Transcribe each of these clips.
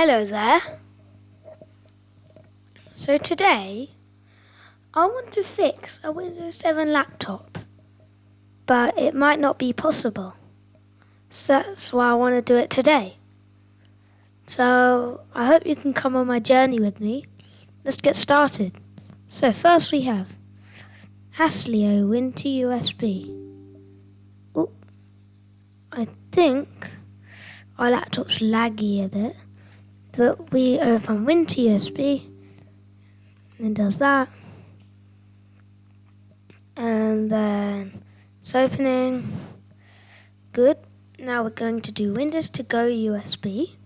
Hello there. So today, I want to fix a Windows 7 laptop, but it might not be possible. So that's why I want to do it today. So I hope you can come on my journey with me. Let's get started. So first we have Hasleo Win2USB. Oh, I think our laptop's laggy a bit. But we open Win2USB, and does that. And then it's opening. Good. Now we're going to do Windows to Go USB.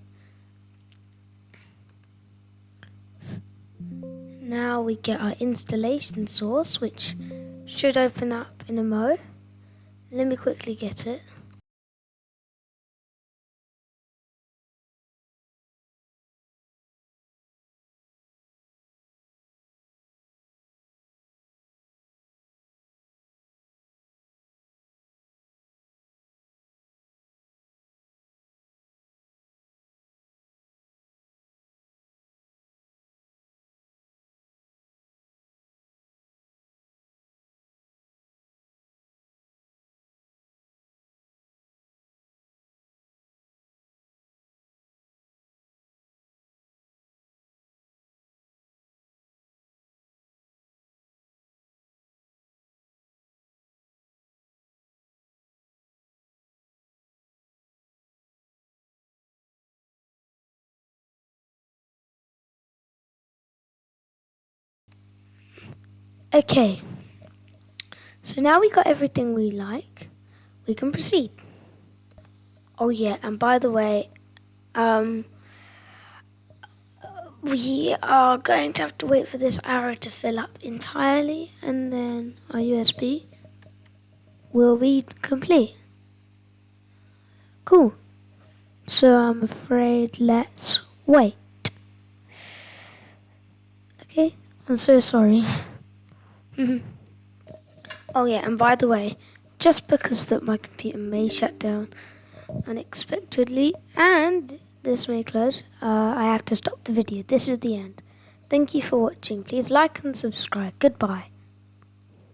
Now we get our installation source, which should open up in a mo. Let me quickly get it. Okay. So now we got everything we like. We can proceed. Oh yeah, and by the way, we are going to have to wait for this arrow to fill up entirely, and then our USB will be complete. Cool. So I'm afraid let's wait. Okay, I'm so sorry. Oh yeah, and by the way, just because that my computer may shut down unexpectedly and this may close, I have to stop the video. This is the end. Thank you for watching. Please like and subscribe. Goodbye.